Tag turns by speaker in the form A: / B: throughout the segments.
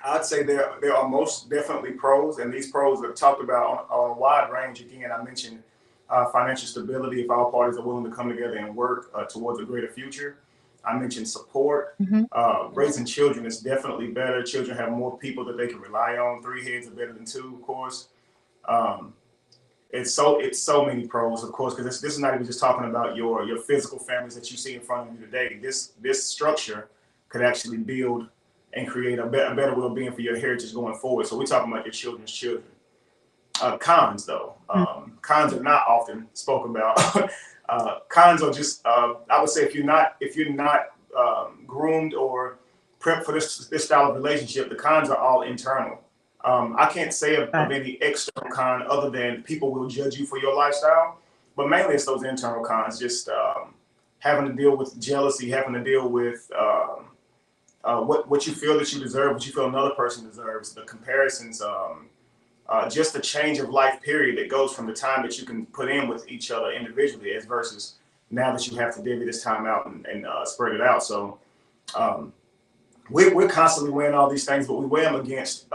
A: I'd say there are most definitely pros, and these pros are talked about on a wide range. Again, I mentioned financial stability if all parties are willing to come together and work towards a greater future. I mentioned support.
B: Hmm.
A: Raising children is definitely better. Children have more people that they can rely on. Three heads are better than two, of course. Um, it's so many pros, of course, because this is not even just talking about your physical families that you see in front of you today. This structure could actually build and create a better well-being for your heritage going forward. So we're talking about your children's children. Cons, though, cons are not often spoken about. Cons are just, I would say, if you're not groomed or prepped for this style of relationship, the cons are all internal. I can't say of
B: Right.
A: any external con other than people will judge you for your lifestyle, but mainly it's those internal cons. Just having to deal with jealousy, having to deal with what you feel that you deserve, what you feel another person deserves, the comparisons, just the change of life period that goes from the time that you can put in with each other individually as versus now that you have to divvy this time out and spread it out. So um, we're constantly weighing all these things, but we weigh them against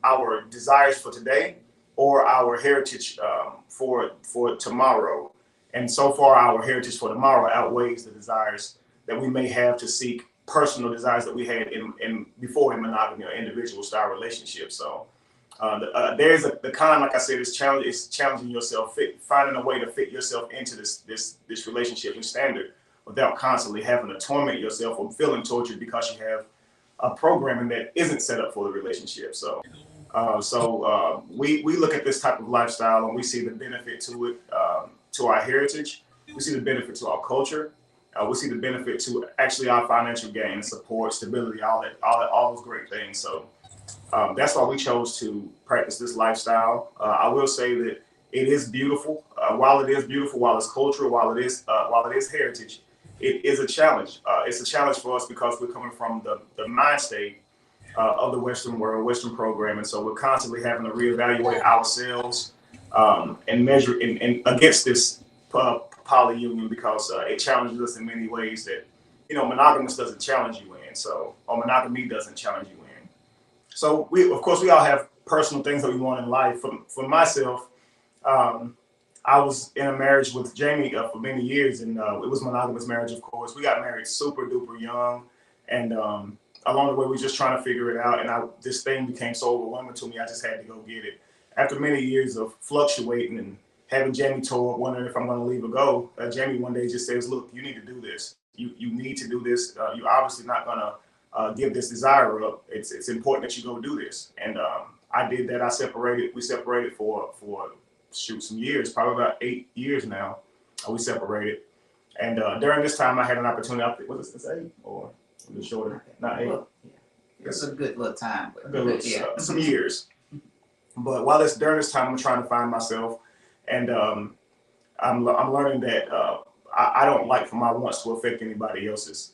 A: our desires for today or our heritage for tomorrow. And so far, our heritage for tomorrow outweighs the desires that we may have to seek personal desires that we had in before in monogamy or individual style relationships. So there's the con, like I said, is challenge. It's challenging yourself, finding a way to fit yourself into this relationship and standard without constantly having to torment yourself or feeling tortured because you have a programming that isn't set up for the relationship. So we look at this type of lifestyle and we see the benefit to it, to our heritage. We see the benefit to our culture. We see the benefit to actually our financial gain, support, stability, all those great things. So that's why we chose to practice this lifestyle. I will say that it is beautiful. While it is beautiful, while it's cultural, while it is heritage, it is a challenge. It's a challenge for us because we're coming from the mind state of the Western world, Western program, and so we're constantly having to reevaluate ourselves and measure and against this poly union because it challenges us in many ways that monogamous doesn't challenge you in. So or monogamy doesn't challenge you in. So of course, we all have personal things that we want in life. For myself, um, I was in a marriage with Jamie for many years, and it was monogamous marriage. Of course, we got married super duper young, and along the way, we were just trying to figure it out. And this thing became so overwhelming to me, I just had to go get it. After many years of fluctuating and having Jamie told, wondering if I'm going to leave or go, Jamie one day just says, "Look, you need to do this. You need to do this. You're obviously not going to give this desire up. It's important that you go do this." And I did that. We separated for shoot some years, probably about 8 years now. We separated, and during this time, I had an opportunity. Was it 8 or was it shorter? Not 8.
C: Well, yeah. It's a good little time, but yeah.
A: Some years. But while it's during this time, I'm trying to find myself, and I'm learning that I don't like for my wants to affect anybody else's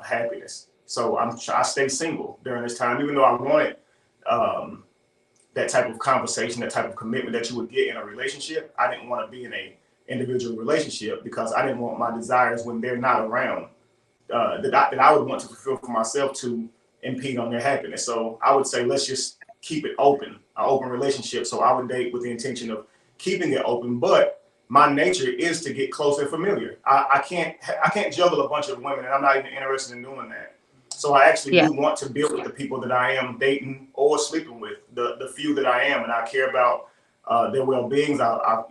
A: happiness. So I stay single during this time, even though I wanted that type of conversation, that type of commitment that you would get in a relationship. I didn't want to be in a individual relationship because I didn't want my desires when they're not around that I would want to fulfill for myself to impede on their happiness. So I would say let's just keep it open, an open relationship. So I would date with the intention of keeping it open, but my nature is to get close and familiar. I can't juggle a bunch of women, and I'm not even interested in doing that. So I actually
B: Yeah.
A: do want to build with the people that I am dating or sleeping with, the few that I am, and I care about their well-beings. I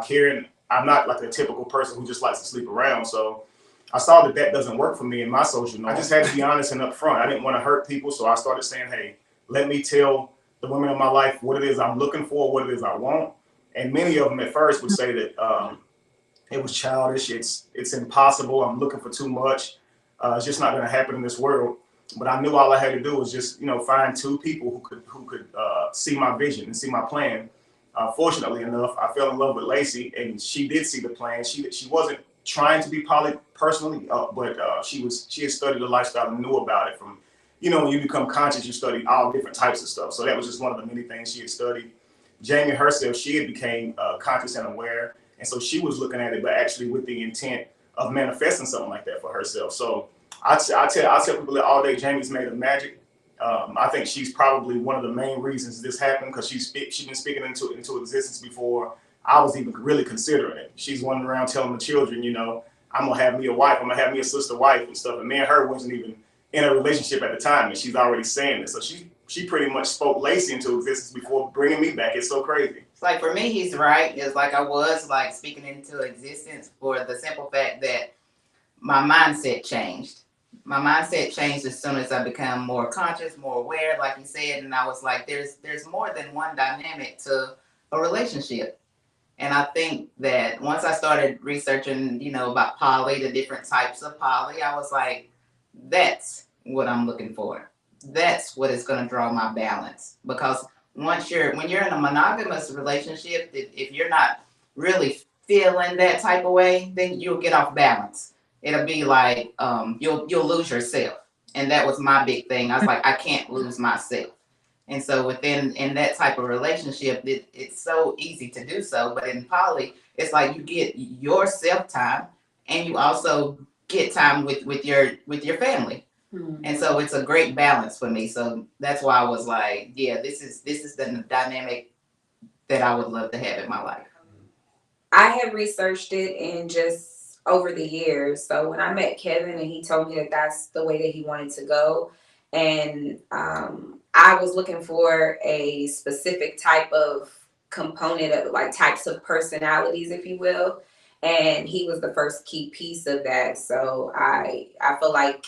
A: care, and I'm not like a typical person who just likes to sleep around. So I saw that doesn't work for me in my social norm. I just had to be honest and upfront. I didn't want to hurt people, so I started saying, "Hey, let me tell the women in my life what it is I'm looking for, what it is I want." And many of them at first would say that it was childish. It's impossible. I'm looking for too much. It's just not going to happen in this world. But I knew all I had to do was just find two people who could see my vision and see my plan. Fortunately enough, I fell in love with Lacey, and she did see the plan. She wasn't trying to be poly personally, but she had studied the lifestyle and knew about it. From when you become conscious, you study all different types of stuff. So that was just one of the many things she had studied. Jamie herself, she had became conscious and aware, and so she was looking at it, but actually with the intent of manifesting something like that for herself. So I tell people that all day, Jamie's made of magic. I think she's probably one of the main reasons this happened, because she's been speaking into existence before I was even really considering it. She's running around telling the children, you know, I'm gonna have me a wife, I'm gonna have me a sister wife and stuff. And me and her wasn't even in a relationship at the time, and she's already saying this. So she pretty much spoke Lacey into existence before bringing me back. It's so crazy.
C: It's like, for me, he's right. It's like I was like speaking into existence for the simple fact that my mindset changed. My mindset changed as soon as I became more conscious, more aware, like you said, and I was like, there's more than one dynamic to a relationship. And I think that once I started researching, you know, about poly, the different types of poly, I was like, that's what I'm looking for. That's what is going to draw my balance. Because when you're in a monogamous relationship, if you're not really feeling that type of way, then you'll get off balance. It'll be like you'll lose yourself. And that was my big thing. I was like, I can't lose myself. And so in that type of relationship, it's so easy to do so. But in poly, it's like you get your self time, and you also get time with your family. Mm-hmm. And so it's a great balance for me. So that's why I was like, yeah, this is the dynamic that I would love to have in my life.
B: I have researched it and just over the years. So when I met Kevin and he told me that that's the way that he wanted to go, and I was looking for a specific type of component of like types of personalities, if you will. And he was the first key piece of that. So I feel like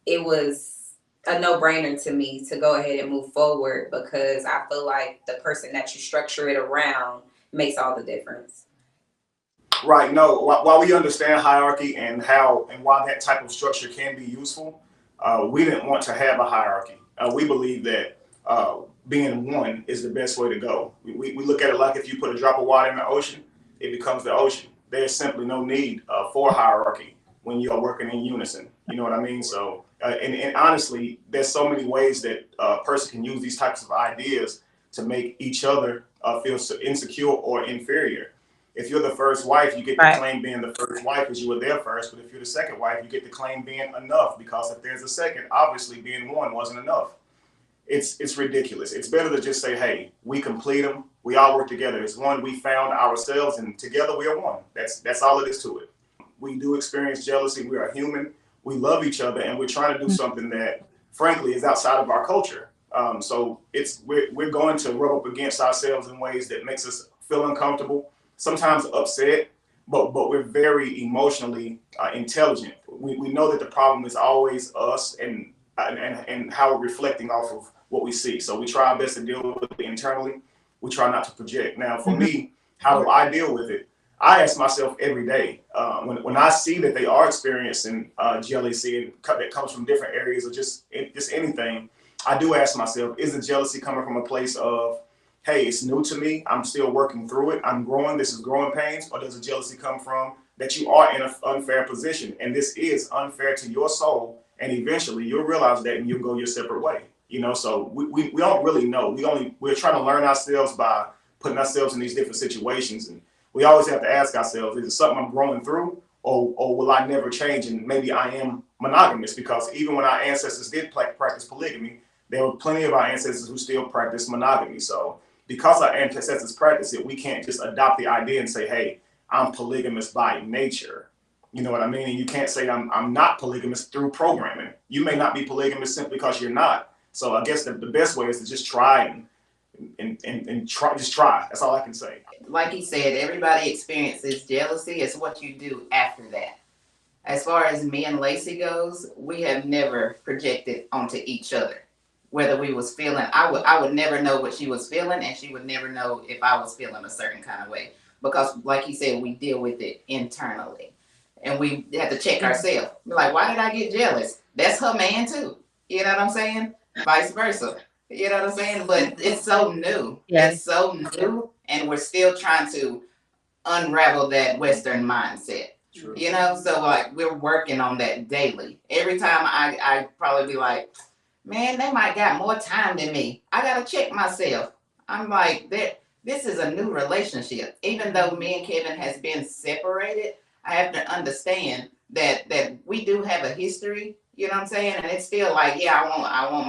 B: it was a no-brainer to me to go ahead and move forward, because I feel like the person that you structure it around makes all the difference.
A: Right. No, while we understand hierarchy and why that type of structure can be useful, we didn't want to have a hierarchy. We believe that being one is the best way to go. We look at it like if you put a drop of water in the ocean, it becomes the ocean. There's simply no need for hierarchy when you're working in unison. You know what I mean? So, and honestly, there's so many ways that a person can use these types of ideas to make each other feel so insecure or inferior. If you're the first wife, you get to claim being the first wife because you were there first. But if you're the second wife, you get to claim being enough, because if there's a second, obviously being one wasn't enough. It's ridiculous. It's better to just say, hey, we complete them. We all work together as one. We found ourselves, and together we are one. That's all it is to it. We do experience jealousy. We are human. We love each other, and we're trying to do something that, frankly, is outside of our culture. So we're going to rub up against ourselves in ways that makes us feel uncomfortable, sometimes upset, but we're very emotionally intelligent. We know that the problem is always us and how we're reflecting off of what we see. So we try our best to deal with it internally. We try not to project. Now, for me, how do I deal with it? I ask myself every day, when I see that they are experiencing jealousy and that comes from different areas or just anything, I do ask myself, is the jealousy coming from a place of, hey, it's new to me, I'm still working through it, I'm growing, this is growing pains? Or does the jealousy come from that you are in an unfair position and this is unfair to your soul, and eventually you'll realize that and you'll go your separate way? You know, so we don't really know. We're trying to learn ourselves by putting ourselves in these different situations, and we always have to ask ourselves, is it something I'm growing through, or will I never change and maybe I am monogamous? Because even when our ancestors did practice polygamy, there were plenty of our ancestors who still practice monogamy. So because our ancestors practice it, we can't just adopt the idea and say, hey, I'm polygamous by nature. You know what I mean? And you can't say I'm not polygamous through programming. You may not be polygamous simply because you're not. So I guess the best way is to just try and try. That's all I can say.
C: Like he said, everybody experiences jealousy. It's what you do after that. As far as me and Lacey goes, we have never projected onto each other. Whether we was feeling, I would never know what she was feeling, and she would never know if I was feeling a certain kind of way. Because like he said, we deal with it internally. And we have to check ourselves. We're like, why did I get jealous? That's her man too. You know what I'm saying? Vice versa. You know what I'm saying? But it's so new. Yes. It's so new, and we're still trying to unravel that Western mindset. True. You know, so like we're working on that daily. Every time I probably be like, man, they might got more time than me. I gotta check myself. I'm like, this is a new relationship. Even though me and Kevin has been separated, I have to understand that we do have a history. You know what I'm saying? And it's still like, yeah, I want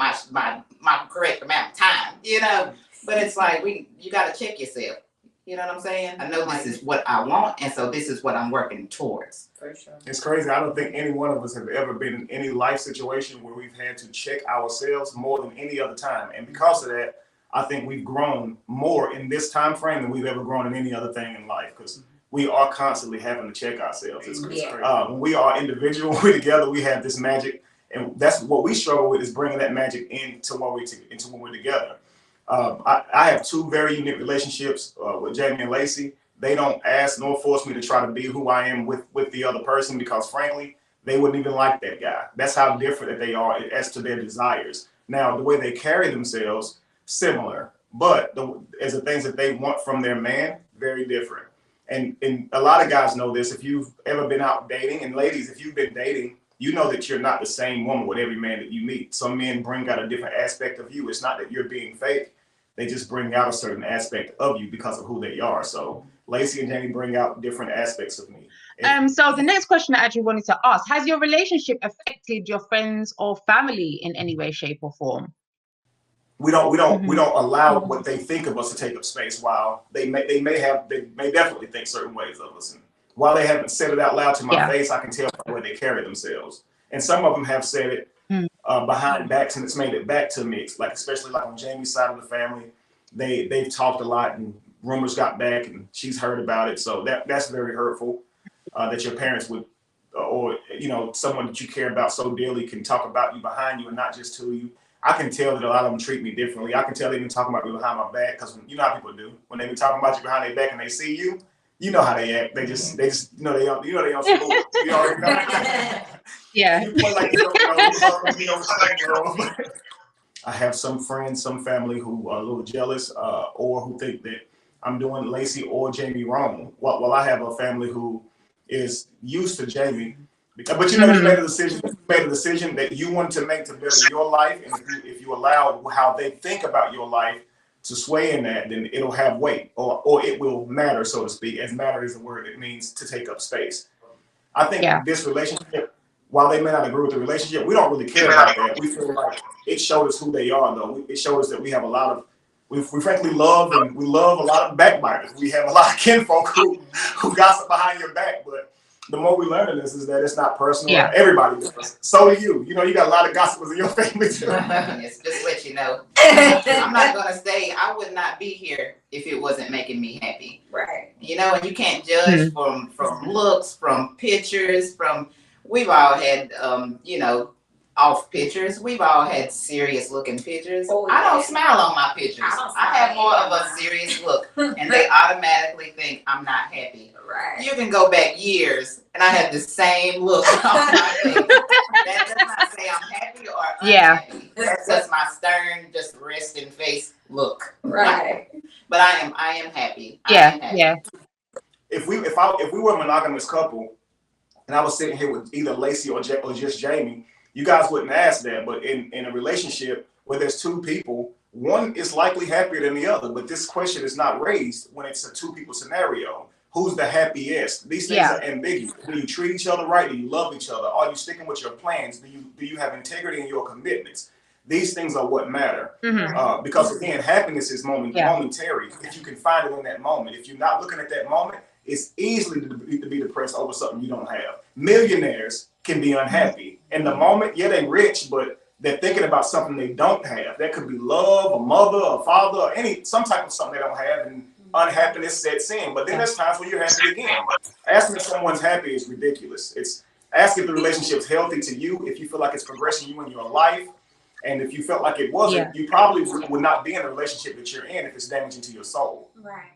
C: my correct amount of time, you know. But it's like you gotta check yourself. You know what I'm saying? I know this is what I want, and so this is what I'm working towards.
B: For sure.
A: It's crazy. I don't think any one of us have ever been in any life situation where we've had to check ourselves more than any other time. And because of that, I think we've grown more in this time frame than we've ever grown in any other thing in life, because we are constantly having to check ourselves. It's crazy. When we are individual, we're together, we have this magic, and that's what we struggle with, is bringing that magic into when we're together. I have two very unique relationships with Jamie and Lacey. They don't ask nor force me to try to be who I am with the other person, because frankly, they wouldn't even like that guy. That's how different that they are as to their desires. Now, the way they carry themselves, similar, but as the things that they want from their man, very different. And a lot of guys know this. If you've ever been out dating, and ladies, if you've been dating, you know that you're not the same woman with every man that you meet. Some men bring out a different aspect of you. It's not that you're being fake. They just bring out a certain aspect of you because of who they are. So Lacey and Jamie bring out different aspects of me.
D: So the next question I actually wanted to ask, has your relationship affected your friends or family in any way, shape, or form?
A: We don't allow what they think of us to take up space. While they may definitely think certain ways of us. And while they haven't said it out loud to my face, I can tell by the way they carry themselves. And some of them have said it behind backs, and it's made it back to me. Like, especially like on Jamie's side of the family, they've talked a lot, and rumors got back, and she's heard about it. So that's very hurtful, that your parents would, or someone that you care about so dearly can talk about you behind you and not just to you. I can tell that a lot of them treat me differently. I can tell they've been talking about me behind my back, because you know how people do. When they be talking about you behind their back and they see you, you know how they act. They just they don't salute. You already know.
D: Yeah.
A: You play like you don't know. I have some friends, some family who are a little jealous, or who think that I'm doing Lacey or Jamie wrong. Well, I have a family who is used to Jamie. But you made a decision that you wanted to make to better your life, and if you allow how they think about your life to sway in that, then it'll have weight, or it will matter, so to speak. As matter is the word it means to take up space. I think this relationship, while they may not agree with the relationship, we don't really care about that. We feel like it showed us who they are, though. It showed us that we have a lot of, we frankly love, and we love a lot of backbiters. We have a lot of kinfolk who gossip behind your back, but the more we learn in this is that it's not personal.
D: Yeah.
A: Everybody does. So do you. You got a lot of gossipers in your family too.
C: Just let you know. I'm not gonna say I would not be here if it wasn't making me happy.
B: Right.
C: And you can't judge from looks, from pictures, we've all had off pictures. We've all had serious looking pictures. I don't smile on my pictures. I have more of a serious look, and they automatically think I'm not happy.
B: Right.
C: You can go back years, and I have the same look on my face. That does not say I'm happy or unhappy. That's just my stern, just resting face look.
B: Right.
C: But I am happy. I am happy.
D: Yeah.
A: If we were a monogamous couple, and I was sitting here with either Lacey or just Jamie, you guys wouldn't ask that. But in a relationship where there's two people, one is likely happier than the other. But this question is not raised when it's a two people scenario. Who's the happiest? These things are ambiguous. Do you treat each other right? Do you love each other? Are you sticking with your plans? Do you have integrity in your commitments? These things are what matter. Because again, happiness is momentary. If you can find it in that moment. If you're not looking at that moment, it's easily to be depressed over something you don't have. Millionaires can be unhappy. In the moment, they rich, but they're thinking about something they don't have. That could be love, a mother, a father, or some type of something they don't have, and unhappiness sets in. But then there's times when you're happy again. Asking if someone's happy is ridiculous. It's asking if the relationship's healthy to you, if you feel like it's progressing you in your life. And if you felt like it wasn't, you probably would not be in the relationship that you're in if it's damaging to your soul.
B: Right.